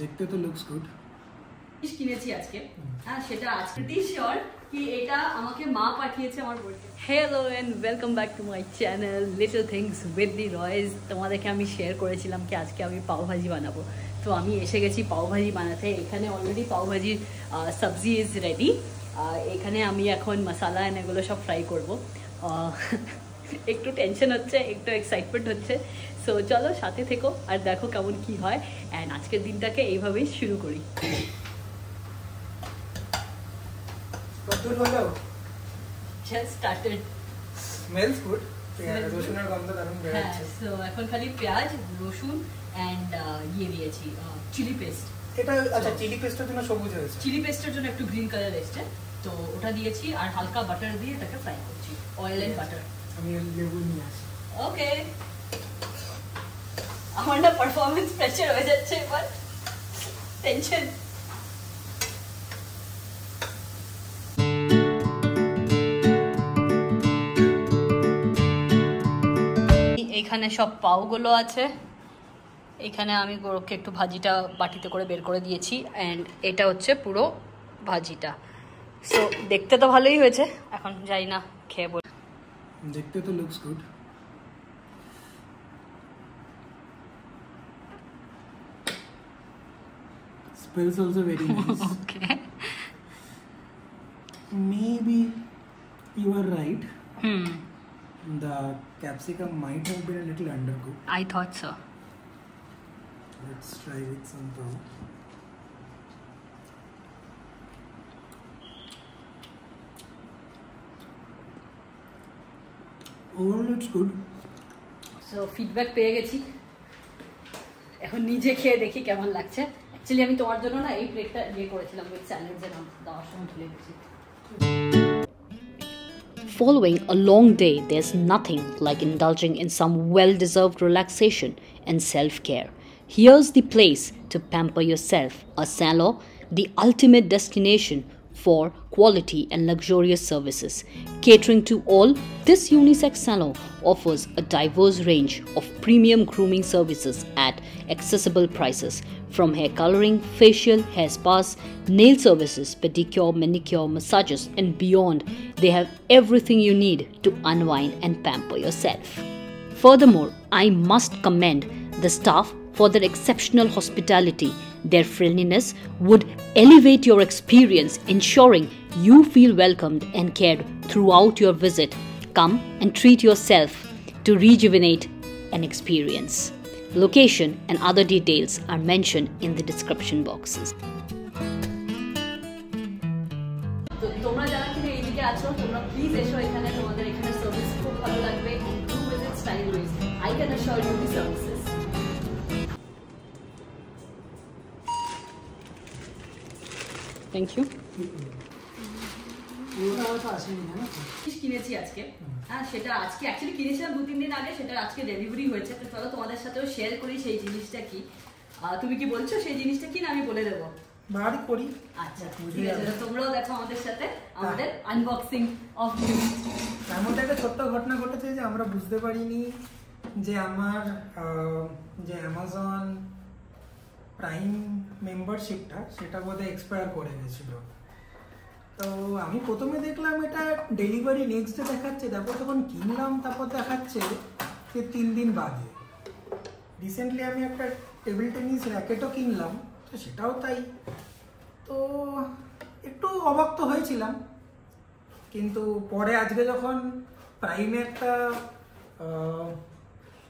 দেখতে তো looks good. কিনেছি আজকে, হ্যাঁ সেটা আজকে শিওর কি এটা আমাকে মা পাঠিয়েছে আমার birthday. Hello and welcome back to my channel little things with the Roys. তোমাদেরকে আমি শেয়ার করেছিলাম কি আজকে আমি পাওভাজি বানাবো, তো আমি এসে গেছি পাওভাজি বানাতে। এখানে অলরেডি পাওভাজির সবজি ইজ রেডি। এখানে আমি এখন মশলা এগুলো সব ফ্রাই করবো। একটু টেনশন হচ্ছে, একটু এক্সাইটমেন্ট হচ্ছে। সো চলো সাথে থেকো আর দেখো কেমন কি হয়। অ্যান্ড আজকের দিনটাকে এইভাবেই শুরু করি। Just started. Smells good. রসুনের গন্ধ দারুণ বের হচ্ছে। সো এখন খালি পেঁয়াজ, রসুন এন্ড ইয়ে দিয়েছি চিলি পেস্ট। এটা আচ্ছা চিলি পেস্টের জন্য সবুজ হয়েছে। চিলি পেস্টের জন্য একটু গ্রিন কালার এসছে, তো ওটা দিয়েছি আর হালকা বাটার দিয়ে এটাকে ফ্রাই করছি, অয়েল এন্ড বাটার। আমি লেবু নিয়ে আসি। ওকে, আমার না পারফরম্যান্স প্রেসার হয়ে যাচ্ছে এবার, টেনশন। এখানে সব পাওগুলো আছে। এখানে আমি গোরখকে একটু ভাজিটা বাটিতে করে বের করে দিয়েছি অ্যান্ড এটা হচ্ছে পুরো ভাজিটা। সো দেখতে তো ভালোই হয়েছে, এখন যাই না খেয়ে বলি। দেখতে তো looks good. Smells also very nice. Okay. Maybe you are right. Hmm. The capsicum might have been a little undercooked. I thought so. Let's try with some pav. Overall, it's good. So feedback পেয়ে গেছি, এখন নিজে খেয়ে দেখি কেমন লাগছে। Actually আমি তোমার জন্য না এই প্লেটটা ইয়ে করেছিলাম উইথ স্যালাডস এর দেওয়ার সময় ভুলে গেছি। Following a long day, there's nothing like indulging in some well-deserved relaxation and self-care. Here's the place to pamper yourself, a salon, the ultimate destination for quality and luxurious services. Catering to all, this unisex salon offers a diverse range of premium grooming services at accessible prices. From hair coloring, facial, hair spas, nail services, pedicure, manicure, massages and beyond, they have everything you need to unwind and pamper yourself. Furthermore, I must commend the staff for their exceptional hospitality. Their friendliness would elevate your experience, ensuring you feel welcomed and cared throughout your visit. Come and treat yourself to rejuvenate an experience. Location and other details are mentioned in the description boxes. তোমরা যারা কিনা এইদিকে আছো তোমরা please এসো এখানে, তোমাদের এখানে সার্ভিস খুব ভালো লাগবে। Do visit Styleways, I can assure you the services. Thank you. কিনেছি আজকে, হ্যাঁ সেটা আজকে অ্যাকচুয়ালি কিনেছিলাম 2-3 দিন আগে, সেটা আজকে ডেলিভারি হয়েছে। তো চলো তোমাদের সাথেও শেয়ার করি সেই জিনিসটা কি। তুমি কি বলছো সেই জিনিসটা কি না আমি বলে দেবো? বাড়ি করি। আচ্ছা ঠিক আছে, তোমরাও দেখো আমাদের সাথে আমাদের আনবক্সিং অফ এমন একটা ছোট্ট ঘটনা ঘটেছে যে আমরা বুঝতে পারিনি যে আমার যে অ্যামাজন প্রাইম মেম্বারশিপটা সেটা বোধহয় এক্সপায়ার করে গেছিল। তো আমি প্রথমে দেখলাম এটা ডেলিভারি নেক্সট ডে দেখাচ্ছে, তারপর যখন কিনলাম তারপর দেখাচ্ছে যে 3 দিন বাদে। রিসেন্টলি আমি একটা টেবিল টেনিস র্যাকেটও কিনলাম, তো সেটাও তাই। তো একটু অবাক তো হয়েছিলাম, কিন্তু পরে আজকে যখন প্রাইমে একটা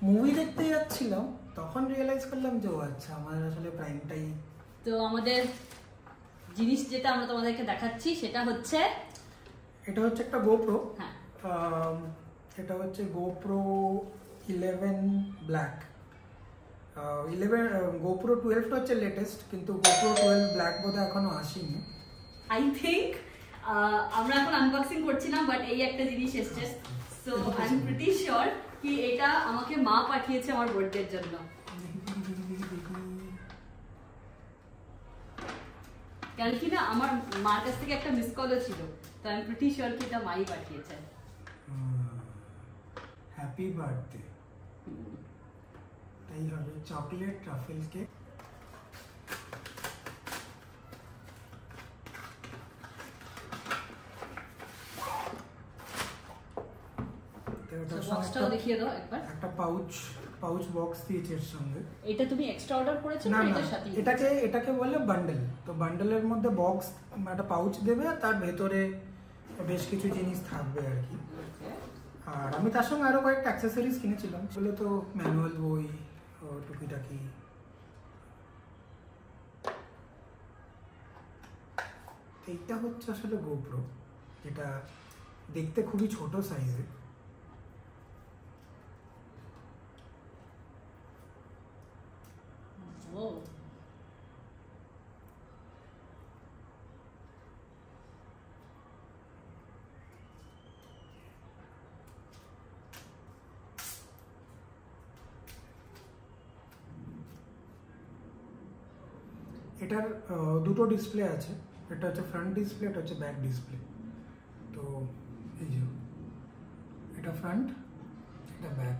মুভি দেখতে যাচ্ছিলাম তখন রিয়েলাইজ করলাম যে ও আচ্ছা আমার আসলে প্রাইমটাই। তো আমাদের জিনিস যেটা আমরা তোমাদেরকে দেখাচ্ছি সেটা হচ্ছে, এটা হচ্ছে একটা গোপ্রো। হ্যাঁ এটা হচ্ছে গোপ্রো 11 ব্ল্যাক। 11 গোপ্রো 12টা হচ্ছে লেটেস্ট, কিন্তু গোপ্রো 12 ব্ল্যাক বোধহয় এখনো আসেনি। আই থিঙ্ক আমরা এখন আনবক্সিং করছিলাম, বাট এই একটা জিনিস এসছে। So I am pretty sure কি এটা আমাকে মা পাঠিয়েছে আমার বার্থডের জন্য। কারণ কি না আমার মার কাছ থেকে একটা মিস কলও ছিল, তো আই এম প্রিটি শিওর কি এটা মাই পাঠিয়েছে। Happy birthday. তাই হবে চকলেট ট্রাফেল কেক। বক্সটাও দেখিয়ে দাও একবার। একটা পাউচ বক্স দিয়েছে এর সঙ্গে। এটা তুমি এক্সট্রা অর্ডার করেছো না এটার সাথে? এটাকে বলে বান্ডেল। তো বান্ডেলের মধ্যে বক্স একটা পাউচ দেবে আর তার ভেতরে বেশ কিছু জিনিস থাকবে আর কি। আর আমি তার সঙ্গে আরো কয়েকটা অ্যাক্সেসরিজ কিনেছিলাম, সেগুলো তো ম্যানুয়াল বই টুকিটাকি। এইটা হচ্ছে আসলে গোপ্রো, যেটা দেখতে খুবই ছোট সাইজে। এটার দুটো ডিসপ্লে আছে, এটা হচ্ছে ফ্রন্ট ডিসপ্লে, এটা হচ্ছে ব্যাক ডিসপ্লে। তো এই যে এটা ফ্রন্ট, এটা ব্যাক।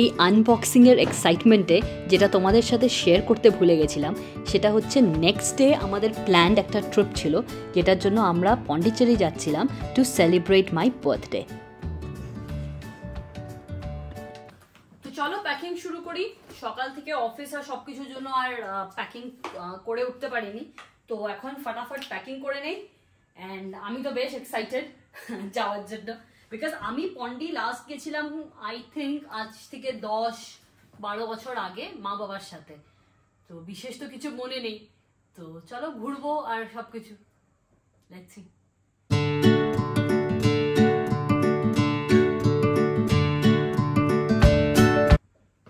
এই আনবক্সিংয়ের এক্সাইটমেন্টে যেটা তোমাদের সাথে শেয়ার করতে ভুলে গেছিলাম, সেটা হচ্ছে নেক্সট ডে আমাদের প্ল্যান্ড একটা ট্রিপ ছিল, যেটার জন্য আমরা পন্ডিচেরি যাচ্ছিলাম টু সেলিব্রেট মাই বার্থডে। তো চলো প্যাকিং শুরু করি। সকাল থেকে অফিস আর সবকিছুর জন্য আর প্যাকিং করে উঠতে পারিনি, তো এখন ফটাফট প্যাকিং করে নেই। অ্যান্ড আমি তো বেশ এক্সাইটেড যাওয়ার জন্য, বিকজ আমি পন্ডি লাস্ট গেছিলাম আই থিঙ্ক আজ থেকে 10-12 বছর আগে মা বাবার সাথে। তো বিশেষ তো কিছু মনে নেই, তো চলো ঘুরবো আর সবকিছু দেখছি।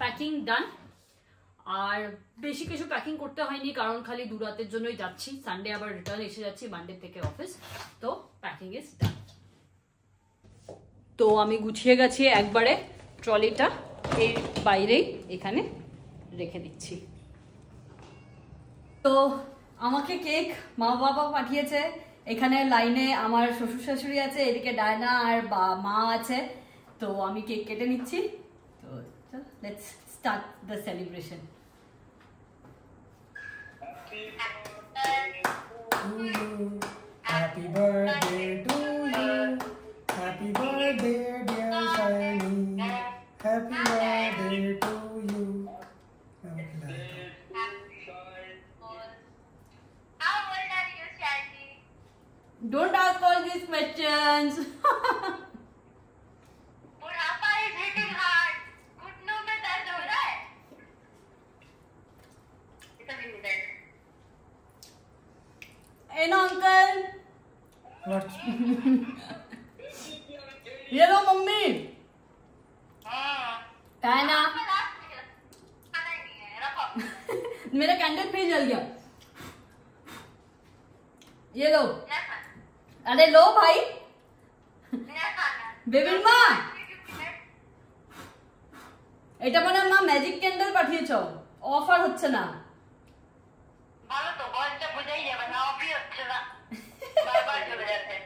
প্যাকিং ডান, আর বেশি কিছু প্যাকিং করতে হয়নি, কারণ খালি 2 রাতের জন্যই যাচ্ছি। সানডে আবার রিটার্ন এসে যাচ্ছি, মানডে থেকে অফিস। তো প্যাকিং ইজ ডান। তো আমি গুছিয়ে গেছি একবারে, ট্রলিটা এর বাইরেই এখানে রেখে দিচ্ছি। তো আমাকে কেক মা বাবা পাঠিয়েছে। এখানে লাইনে আমার শ্বশুর শাশুড়ি আছে, এদিকে ডায়না আর মা আছে। তো আমি কেক কেটে নিচ্ছি। তো let's start the celebration. Happy birthday to you. Happy birthday dear Shiny. Happy birthday to you. How old are you, Shiny? Don't ask all these questions. बुढ़ापा is hitting hard. घुटनों में दर्द हो रहा है? इतना भी नहीं दर्द। Hey, no, uncle. What? ये लो मम्मी। डायना, खाना ही नहीं है, रखो। मेरा कैंडल फिर जल गया। ये लो। क्या खाना? अरे लो भाई। क्या खाना? বেবির মা, এটা মনে হয় মা ম্যাজিক ক্যান্ডেল পাঠিয়েছো, অফার হচ্ছে না। ভালো তো, বলটা বুঝাই যাবে না, অফি হচ্ছে না, বারবার চলে যাচ্ছে।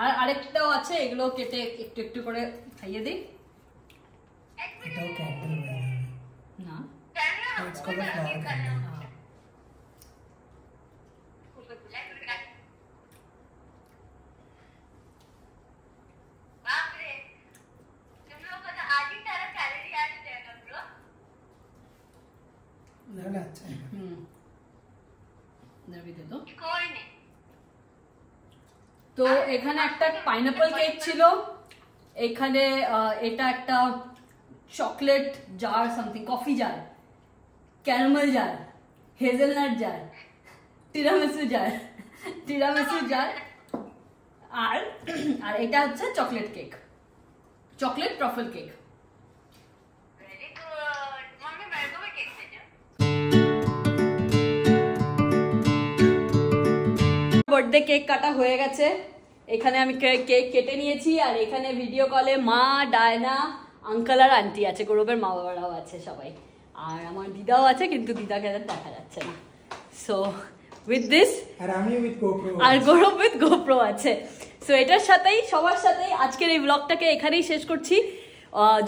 আর আরেকটাও আছে, এগুলো কেটে একটু একটু করে খাইয়ে দিই। এটাও ক্যান্ডেল হয়ে যাবে। না, It's called a flower candle. बाप रे, तुम लोगों को तो आज ही सारा कैलोरी याद हो जाएगा ब्रो। ना अच्छा है। দেবি দে তো। कोई नहीं। তো এখানে একটা পাইনাপল কেক ছিল, এখানে এটা একটা chocolate jar something, coffee jar, caramel jar, hazelnut jar, tiramisu jar, আর আর এটা হচ্ছে chocolate cake, chocolate truffle cake. Very good. Mummy मेरे को भी केक दे दो। বার্থডে কেক কাটা হয়ে গেছে। এখানে আমি কেক কেটে নিয়েছি, আর এখানে ভিডিও কলে মা, ডায়না, আঙ্কেল আর আন্টি আছে, গৌরবের মা বাবারাও আছে সবাই, আর আমার দিদাও আছে, কিন্তু দিদাকে আর দেখা যাচ্ছে না। সো উইথ দিস, আর আমি উইথ গোপ্রো, আর গৌরব উইথ গোপ্রো আছে। সো এটার সাথেই সবার সাথেই আজকের এই ব্লগটাকে এখানেই শেষ করছি।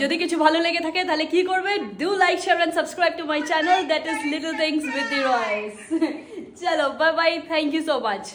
যদি কিছু ভালো লেগে থাকে তাহলে কি করবে, do like, share and subscribe to my channel, that is little things with the Roys. चलो bye bye, thank you so much.